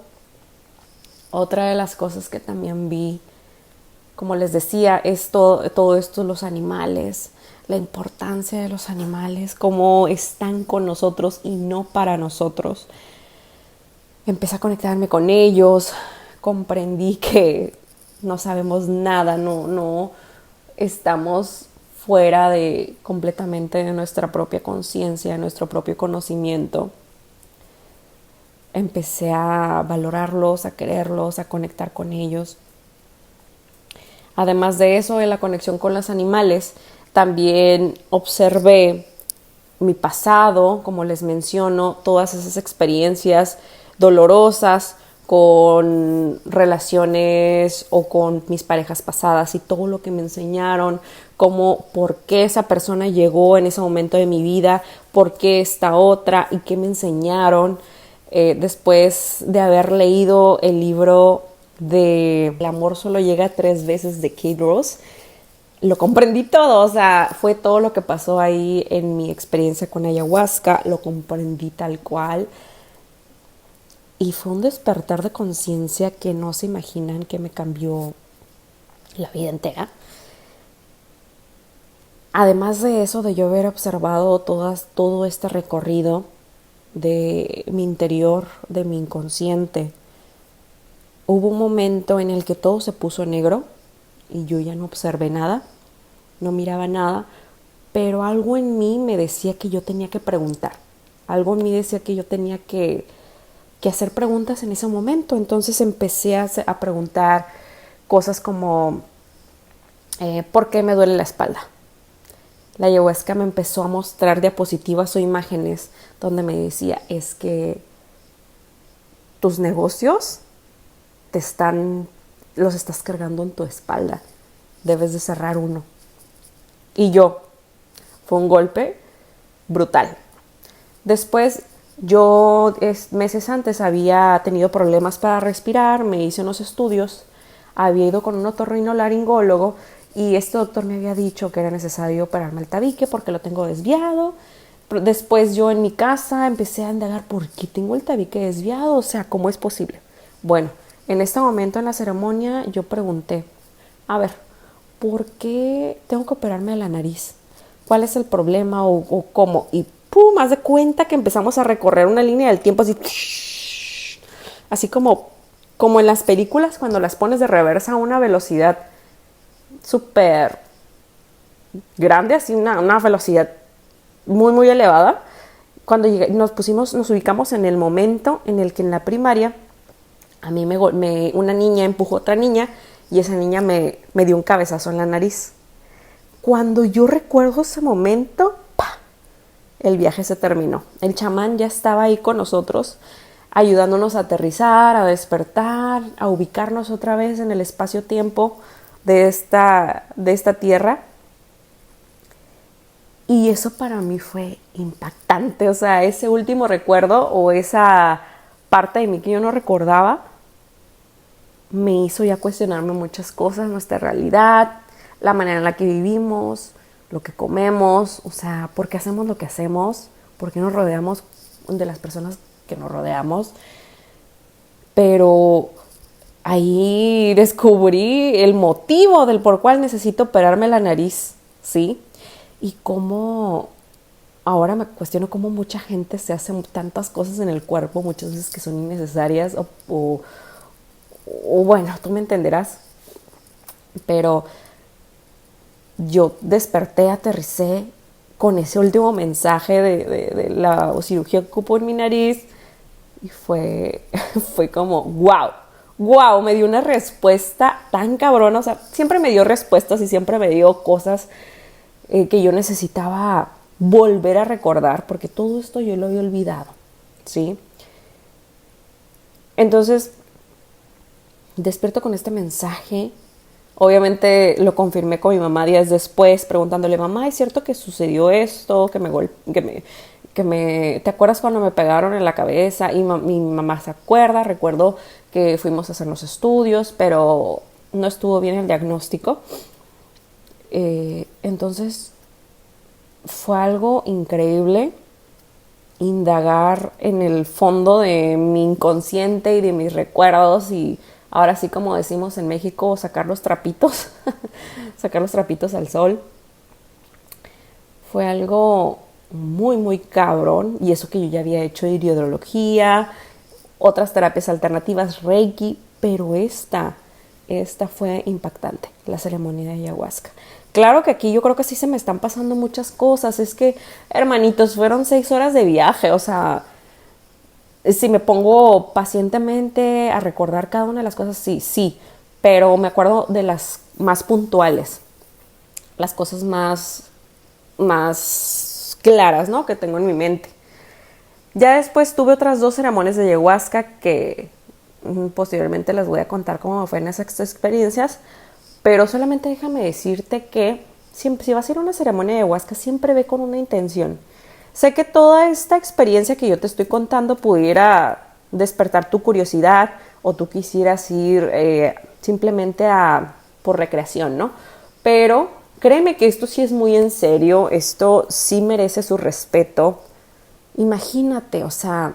Otra de las cosas que también vi, como les decía, es todo esto, los animales, la importancia de los animales, cómo están con nosotros y no para nosotros. Empecé a conectarme con ellos, comprendí que no sabemos nada, no estamos fuera de completamente de nuestra propia conciencia, de nuestro propio conocimiento. Empecé a valorarlos, a quererlos, a conectar con ellos. Además de eso, de la conexión con los animales, también observé mi pasado, como les menciono, todas esas experiencias dolorosas con relaciones o con mis parejas pasadas y todo lo que me enseñaron, como por qué esa persona llegó en ese momento de mi vida, por qué esta otra y qué me enseñaron. Después de haber leído el libro de El amor solo llega 3 veces de Kate Rose, lo comprendí todo, o sea, fue todo lo que pasó ahí en mi experiencia con ayahuasca, lo comprendí tal cual y fue un despertar de conciencia que no se imaginan, que me cambió la vida entera. Además de eso, de yo haber observado todo este recorrido de mi interior, de mi inconsciente, hubo un momento en el que todo se puso negro y yo ya no observé nada, no miraba nada, pero algo en mí me decía que yo tenía que preguntar, algo en mí decía que yo tenía que hacer preguntas en ese momento. Entonces empecé a preguntar cosas como ¿por qué me duele la espalda? La ayahuasca me empezó a mostrar diapositivas o imágenes donde me decía, es que tus negocios los estás cargando en tu espalda, debes de cerrar uno. Y fue un golpe brutal. Después yo meses antes había tenido problemas para respirar, me hice unos estudios, había ido con un otorrinolaringólogo y este doctor me había dicho que era necesario operarme el tabique porque lo tengo desviado. Después yo en mi casa empecé a indagar por qué tengo el tabique desviado, o sea, ¿cómo es posible? Bueno, en este momento en la ceremonia yo pregunté, a ver, ¿por qué tengo que operarme de la nariz? ¿Cuál es el problema o cómo? Y ¡pum! Haz de cuenta que empezamos a recorrer una línea del tiempo así como en las películas cuando las pones de reversa a una velocidad súper grande, así una velocidad muy muy elevada. Cuando nos ubicamos en el momento en el que en la primaria a mí una niña empujó a otra niña y esa niña me dio un cabezazo en la nariz. Cuando yo recuerdo ese momento, el viaje se terminó. El chamán ya estaba ahí con nosotros, ayudándonos a aterrizar, a despertar, a ubicarnos otra vez en el espacio-tiempo de esta tierra. Y eso para mí fue impactante. O sea, ese último recuerdo o esa parte de mí que yo no recordaba me hizo ya cuestionarme muchas cosas, nuestra realidad, la manera en la que vivimos, lo que comemos, o sea, por qué hacemos lo que hacemos, por qué nos rodeamos de las personas que nos rodeamos. Pero ahí descubrí el motivo del por cual necesito operarme la nariz, ¿sí? Y cómo ahora me cuestiono cómo mucha gente se hace tantas cosas en el cuerpo, muchas veces que son innecesarias o bueno, tú me entenderás. Pero yo desperté, aterricé con ese último mensaje de la cirugía que ocupó en mi nariz y fue como wow, me dio una respuesta tan cabrona. O sea, siempre me dio respuestas y siempre me dio cosas que yo necesitaba volver a recordar porque todo esto yo lo había olvidado, ¿sí? Entonces despierto con este mensaje. Obviamente lo confirmé con mi mamá días después, preguntándole, mamá, ¿es cierto que sucedió esto? ¿Te acuerdas cuando me pegaron en la cabeza? Y mi mamá se acuerda. Recuerdo que fuimos a hacer los estudios, pero no estuvo bien el diagnóstico. Entonces fue algo increíble indagar en el fondo de mi inconsciente y de mis recuerdos y ahora sí, como decimos en México, sacar los trapitos, sacar los trapitos al sol. Fue algo muy, muy cabrón. Y eso que yo ya había hecho hidrología, otras terapias alternativas, Reiki, pero esta esta fue impactante, la ceremonia de ayahuasca. Claro que aquí yo creo que sí se me están pasando muchas cosas. Es que, hermanitos, fueron 6 horas de viaje. O sea, si me pongo pacientemente a recordar cada una de las cosas, sí. Pero me acuerdo de las más puntuales, las cosas más claras, ¿no? Que tengo en mi mente. Ya después tuve otras 2 ceremonias de ayahuasca que posteriormente les voy a contar cómo fue en esas experiencias, pero solamente déjame decirte que siempre, si vas a ir a una ceremonia de ayahuasca, siempre ve con una intención. Sé que toda esta experiencia que yo te estoy contando pudiera despertar tu curiosidad o tú quisieras ir simplemente por recreación, ¿no? Pero créeme que esto sí es muy en serio, esto sí merece su respeto. Imagínate, o sea,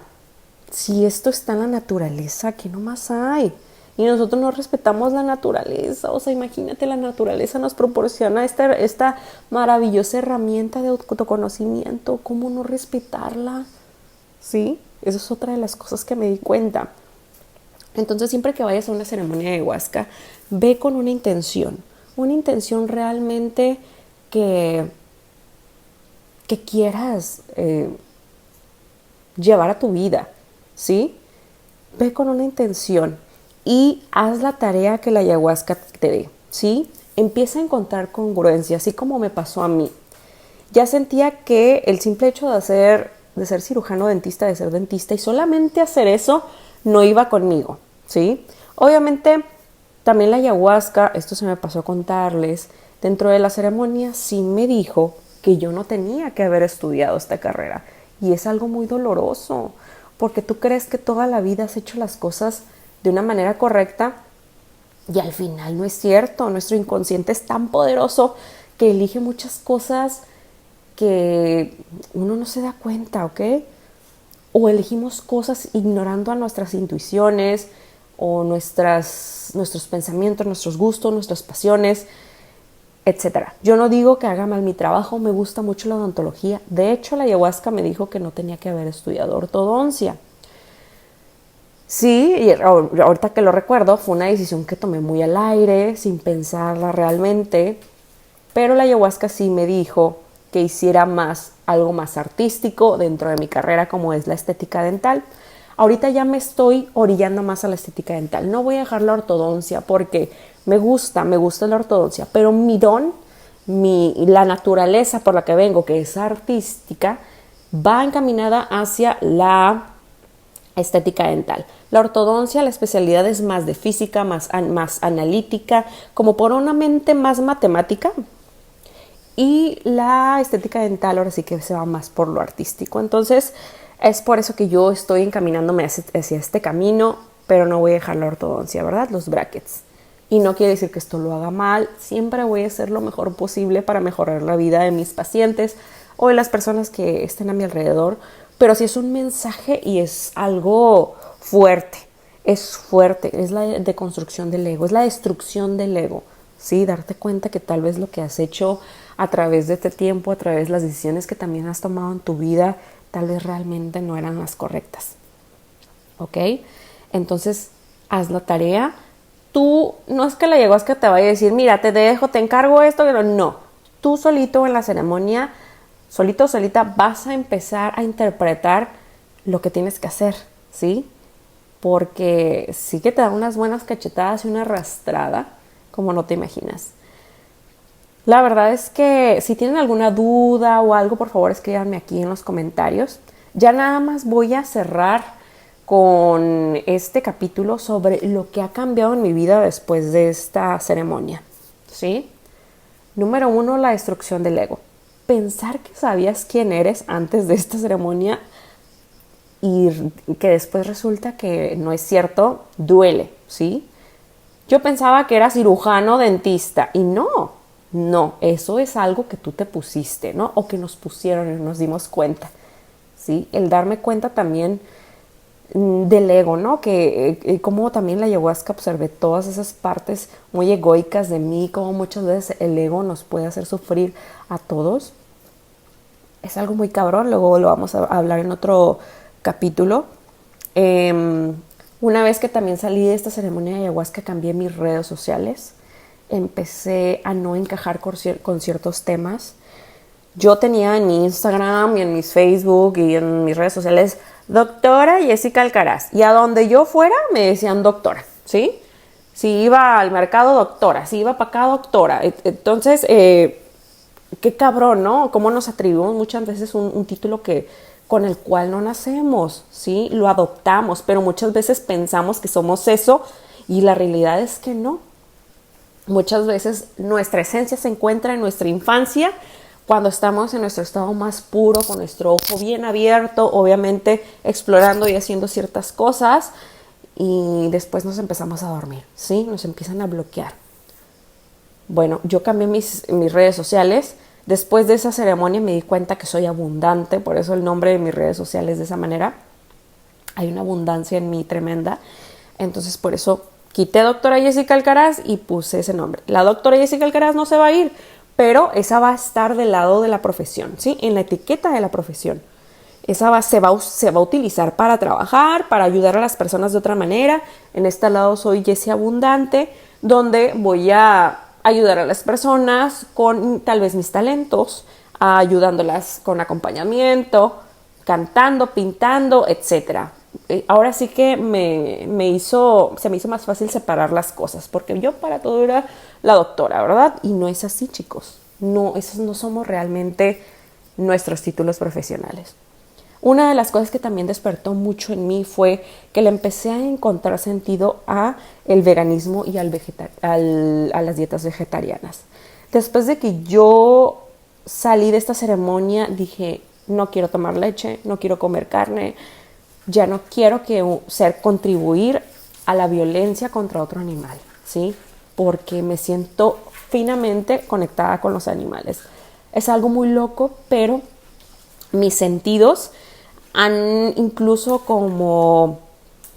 si esto está en la naturaleza, ¿qué nomás hay? Y nosotros no respetamos la naturaleza. O sea, imagínate, la naturaleza nos proporciona esta maravillosa herramienta de autoconocimiento. ¿Cómo no respetarla? ¿Sí? Esa es otra de las cosas que me di cuenta. Entonces, siempre que vayas a una ceremonia de ayahuasca, ve con una intención realmente que quieras llevar a tu vida, ¿sí? Ve con una intención y haz la tarea que la ayahuasca te dé, ¿sí? Empieza a encontrar congruencia, así como me pasó a mí. Ya sentía que el simple hecho de ser cirujano dentista, de ser dentista y solamente hacer eso no iba conmigo, ¿sí? Obviamente también la ayahuasca, esto se me pasó a contarles, dentro de la ceremonia sí me dijo que yo no tenía que haber estudiado esta carrera. Y es algo muy doloroso, porque tú crees que toda la vida has hecho las cosas de una manera correcta y al final no es cierto. Nuestro inconsciente es tan poderoso que elige muchas cosas que uno no se da cuenta, ¿ok? O elegimos cosas ignorando a nuestras intuiciones o nuestros pensamientos, nuestros gustos, nuestras pasiones, etcétera. Yo no digo que haga mal mi trabajo, me gusta mucho la odontología. De hecho, la ayahuasca me dijo que no tenía que haber estudiado ortodoncia. Sí, y ahorita que lo recuerdo, fue una decisión que tomé muy al aire, sin pensarla realmente, pero la ayahuasca sí me dijo que hiciera algo más artístico dentro de mi carrera, como es la estética dental. Ahorita ya me estoy orillando más a la estética dental. No voy a dejar la ortodoncia porque me gusta la ortodoncia, pero mi don, la naturaleza por la que vengo, que es artística, va encaminada hacia la estética dental. La ortodoncia, la especialidad es más de física, más analítica, como por una mente más matemática. Y la estética dental ahora sí que se va más por lo artístico. Entonces, es por eso que yo estoy encaminándome hacia este camino, pero no voy a dejar la ortodoncia, ¿verdad? Los brackets. Y no quiere decir que esto lo haga mal. Siempre voy a hacer lo mejor posible para mejorar la vida de mis pacientes o de las personas que estén a mi alrededor. Pero sí es un mensaje y es algo fuerte. Es fuerte. Es la deconstrucción del ego. Es la destrucción del ego. Sí, darte cuenta que tal vez lo que has hecho a través de este tiempo, a través de las decisiones que también has tomado en tu vida, tal vez realmente no eran las correctas. ¿Ok? Entonces, haz la tarea. Tú, no es que la ayahuasca te vaya a decir, mira, te dejo, te encargo esto, pero no. Tú solito en la ceremonia, solito o solita, vas a empezar a interpretar lo que tienes que hacer, ¿sí? Porque sí que te da unas buenas cachetadas y una arrastrada, como no te imaginas. La verdad es que si tienen alguna duda o algo, por favor escríbanme aquí en los comentarios. Ya nada más voy a cerrar con este capítulo sobre lo que ha cambiado en mi vida después de esta ceremonia, ¿sí? Número 1, la destrucción del ego. Pensar que sabías quién eres antes de esta ceremonia y que después resulta que no es cierto, duele, ¿sí? Yo pensaba que era cirujano dentista y no, eso es algo que tú te pusiste, ¿no? O que nos pusieron y nos dimos cuenta, ¿sí? El darme cuenta también del ego, ¿no? Que como también la ayahuasca observé todas esas partes muy egoicas de mí, como muchas veces el ego nos puede hacer sufrir a todos. Es algo muy cabrón, luego lo vamos a hablar en otro capítulo. Una vez que también salí de esta ceremonia de ayahuasca, cambié mis redes sociales. Empecé a no encajar con ciertos temas. Yo tenía en mi Instagram y en mis Facebook y en mis redes sociales doctora Jessica Alcaraz. Y a donde yo fuera me decían doctora, ¿sí? Si iba al mercado, doctora. Si iba para acá, doctora. Entonces, qué cabrón, ¿no? Cómo nos atribuimos muchas veces un título con el cual no nacemos, ¿sí? Lo adoptamos, pero muchas veces pensamos que somos eso y la realidad es que no. Muchas veces nuestra esencia se encuentra en nuestra infancia, cuando estamos en nuestro estado más puro, con nuestro ojo bien abierto, obviamente explorando y haciendo ciertas cosas, y después nos empezamos a dormir, ¿sí? Nos empiezan a bloquear. Bueno, yo cambié mis redes sociales. Después de esa ceremonia me di cuenta que soy abundante, por eso el nombre de mis redes sociales de esa manera. Hay una abundancia en mí tremenda. Entonces por eso quité doctora Jessica Alcaraz y puse ese nombre. La doctora Jessica Alcaraz no se va a ir, pero esa va a estar del lado de la profesión, ¿sí? En la etiqueta de la profesión. Esa se va a utilizar para trabajar, para ayudar a las personas de otra manera. En este lado soy Jessie Abundante, donde voy a ayudar a las personas con tal vez mis talentos, ayudándolas con acompañamiento, cantando, pintando, etc. Ahora sí que se me hizo más fácil separar las cosas, porque yo para todo era la doctora, ¿verdad? Y no es así, chicos. No, esos no somos realmente nuestros títulos profesionales. Una de las cosas que también despertó mucho en mí fue que le empecé a encontrar sentido a el veganismo y a las dietas vegetarianas. Después de que yo salí de esta ceremonia, dije, no quiero tomar leche, no quiero comer carne, ya no quiero contribuir a la violencia contra otro animal, ¿sí? Porque me siento finamente conectada con los animales. Es algo muy loco, pero mis sentidos han incluso como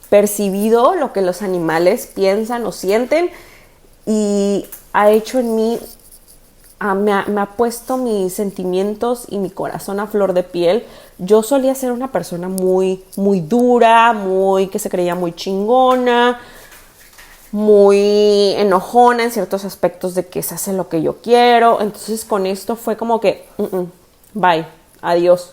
percibido lo que los animales piensan o sienten y ha hecho en mí, me ha puesto mis sentimientos y mi corazón a flor de piel. Yo solía ser una persona muy, muy dura, que se creía muy chingona, muy enojona en ciertos aspectos de que se hace lo que yo quiero. Entonces con esto fue como que, bye, adiós.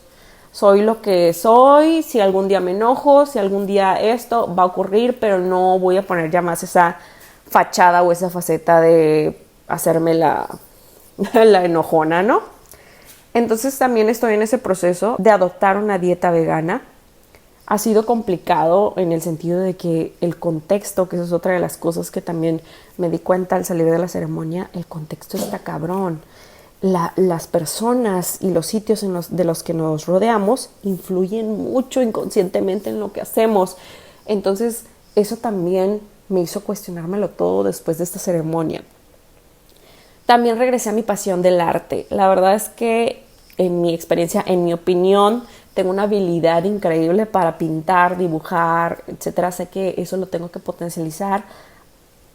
Soy lo que soy, si algún día me enojo, si algún día esto va a ocurrir, pero no voy a poner ya más esa fachada o esa faceta de hacerme la enojona, ¿no? Entonces también estoy en ese proceso de adoptar una dieta vegana. Ha sido complicado en el sentido de que el contexto, que eso es otra de las cosas que también me di cuenta al salir de la ceremonia, el contexto está cabrón. Las personas y los sitios de los que nos rodeamos influyen mucho inconscientemente en lo que hacemos. Entonces, eso también me hizo cuestionármelo todo después de esta ceremonia. También regresé a mi pasión del arte. La verdad es que en mi experiencia, en mi opinión, tengo una habilidad increíble para pintar, dibujar, etcétera. Sé que eso lo tengo que potencializar,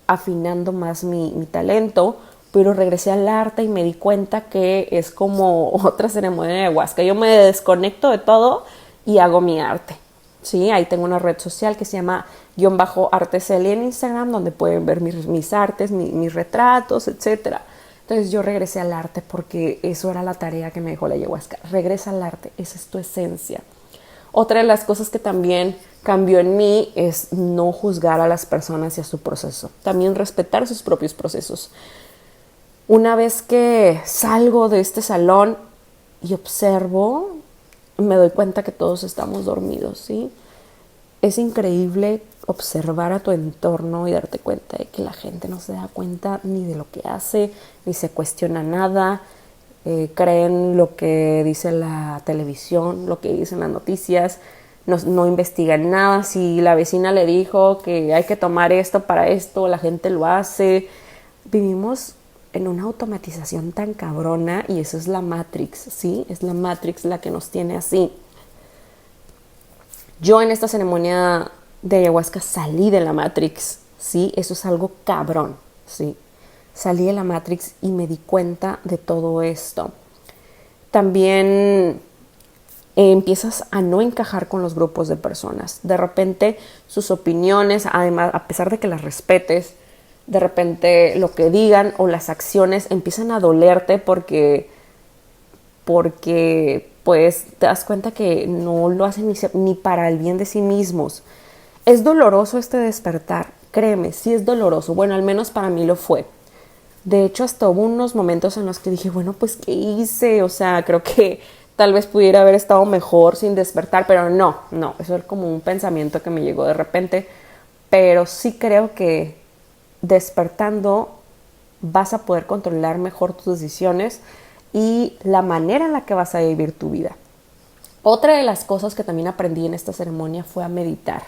afinando más mi talento. Pero regresé al arte y me di cuenta que es como otra ceremonia de ayahuasca. Yo me desconecto de todo y hago mi arte. Sí, ahí tengo una red social que se llama _arteseli en Instagram, donde pueden ver mis artes, mis retratos, etc. Entonces yo regresé al arte porque eso era la tarea que me dejó la ayahuasca. Regresa al arte, esa es tu esencia. Otra de las cosas que también cambió en mí es no juzgar a las personas y a su proceso. También respetar sus propios procesos. Una vez que salgo de este salón y observo, me doy cuenta que todos estamos dormidos, ¿sí? Es increíble observar a tu entorno y darte cuenta de que la gente no se da cuenta ni de lo que hace, ni se cuestiona nada, creen lo que dice la televisión, lo que dicen las noticias, no investigan nada. Si la vecina le dijo que hay que tomar esto para esto, la gente lo hace. Vivimos en una automatización tan cabrona y eso es la Matrix, ¿sí? Es la Matrix la que nos tiene así. Yo en esta ceremonia de ayahuasca salí de la Matrix, ¿sí? Eso es algo cabrón, ¿sí? Salí de la Matrix y me di cuenta de todo esto. También empiezas a no encajar con los grupos de personas. De repente sus opiniones, además, a pesar de que las respetes, de repente lo que digan o las acciones empiezan a dolerte porque pues te das cuenta que no lo hacen ni para el bien de sí mismos. Es doloroso este despertar, créeme, sí es doloroso. Bueno, al menos para mí lo fue. De hecho, hasta hubo unos momentos en los que dije, bueno, pues, ¿qué hice? O sea, creo que tal vez pudiera haber estado mejor sin despertar, pero no, eso es como un pensamiento que me llegó de repente. Pero sí creo que despertando vas a poder controlar mejor tus decisiones y la manera en la que vas a vivir tu vida. Otra de las cosas que también aprendí en esta ceremonia fue a meditar.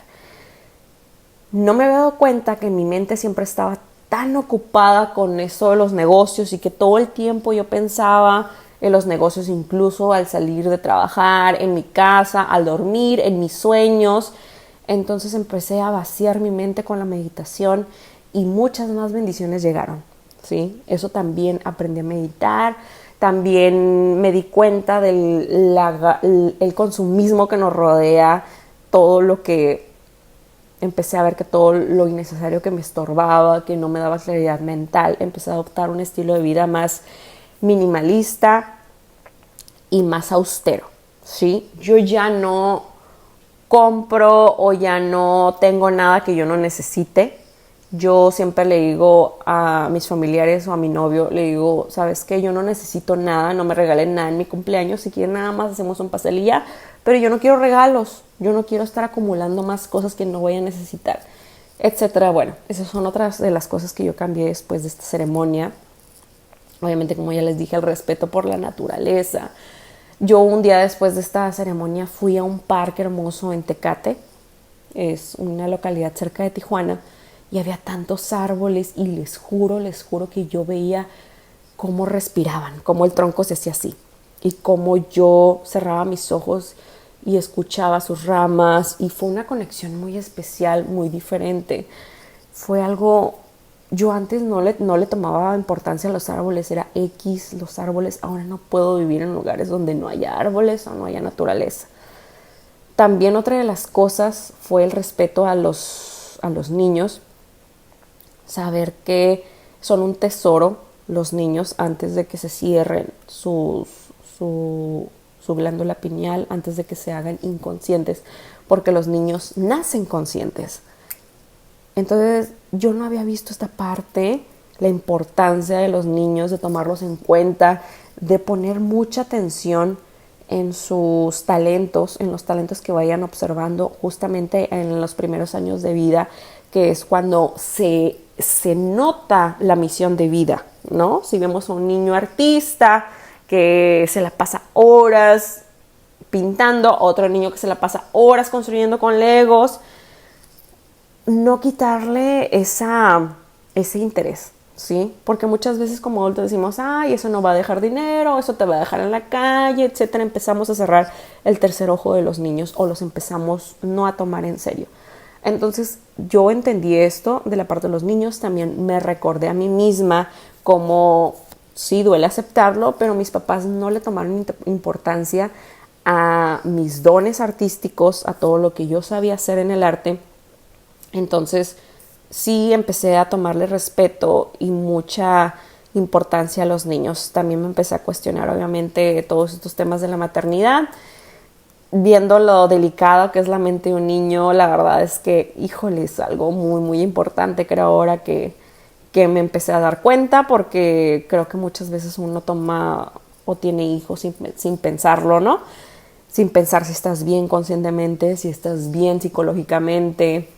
No me había dado cuenta que mi mente siempre estaba tan ocupada con eso de los negocios y que todo el tiempo yo pensaba en los negocios, incluso al salir de trabajar, en mi casa, al dormir, en mis sueños. Entonces empecé a vaciar mi mente con la meditación y muchas más bendiciones llegaron, ¿sí? Eso también aprendí a meditar. También me di cuenta del el consumismo que nos rodea, todo lo que empecé a ver que todo lo innecesario que me estorbaba, que no me daba claridad mental. Empecé a adoptar un estilo de vida más minimalista y más austero, ¿sí? Yo ya no compro o ya no tengo nada que yo no necesite. Yo siempre le digo a mis familiares o a mi novio, le digo, ¿sabes qué? Yo no necesito nada, no me regalen nada en mi cumpleaños, si quieren nada más hacemos un pastel y ya, pero yo no quiero regalos, yo no quiero estar acumulando más cosas que no voy a necesitar, etcétera. Bueno, esas son otras de las cosas que yo cambié después de esta ceremonia. Obviamente, como ya les dije, el respeto por la naturaleza. Yo un día después de esta ceremonia fui a un parque hermoso en Tecate, es una localidad cerca de Tijuana, y había tantos árboles y les juro que yo veía cómo respiraban, cómo el tronco se hacía así y cómo yo cerraba mis ojos y escuchaba sus ramas, y fue una conexión muy especial, muy diferente. Fue algo, yo antes no le tomaba importancia a los árboles, era X los árboles. Ahora no puedo vivir en lugares donde no haya árboles o no haya naturaleza. También otra de las cosas fue el respeto a los niños. Saber que son un tesoro los niños antes de que se cierren su glándula pineal, antes de que se hagan inconscientes, porque los niños nacen conscientes. Entonces yo no había visto esta parte, la importancia de los niños, de tomarlos en cuenta, de poner mucha atención en sus talentos, en los talentos que vayan observando justamente en los primeros años de vida, que es cuando se nota la misión de vida, ¿no? Si vemos a un niño artista que se la pasa horas pintando, otro niño que se la pasa horas construyendo con Legos, no quitarle ese interés, ¿sí? Porque muchas veces como adultos decimos, ay, eso no va a dejar dinero, eso te va a dejar en la calle, etcétera. Empezamos a cerrar el tercer ojo de los niños o los empezamos no a tomar en serio. Entonces yo entendí esto de la parte de los niños, también me recordé a mí misma como, sí, duele aceptarlo, pero mis papás no le tomaron importancia a mis dones artísticos, a todo lo que yo sabía hacer en el arte. Entonces sí empecé a tomarle respeto y mucha importancia a los niños. También me empecé a cuestionar obviamente todos estos temas de la maternidad, viendo lo delicado que es la mente de un niño. La verdad es que, híjole, es algo muy, muy importante, creo, ahora que me empecé a dar cuenta, porque creo que muchas veces uno toma o tiene hijos sin pensarlo, ¿no? Sin pensar si estás bien conscientemente, si estás bien psicológicamente,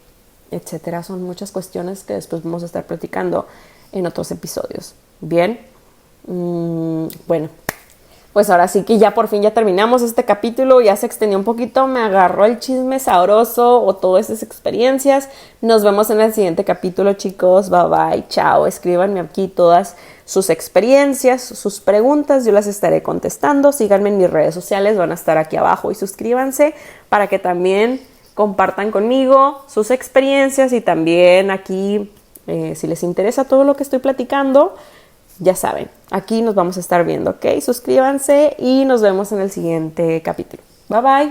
etcétera. Son muchas cuestiones que después vamos a estar platicando en otros episodios. Bien, bueno, pues ahora sí que ya por fin ya terminamos este capítulo, ya se extendió un poquito, me agarró el chisme sabroso o todas esas experiencias. Nos vemos en el siguiente capítulo, chicos. Bye bye, chao. Escríbanme aquí todas sus experiencias, sus preguntas, yo las estaré contestando. Síganme en mis redes sociales, van a estar aquí abajo, y suscríbanse para que también compartan conmigo sus experiencias, y también aquí, si les interesa todo lo que estoy platicando, ya saben, aquí nos vamos a estar viendo, ¿ok? Suscríbanse y nos vemos en el siguiente capítulo. Bye bye.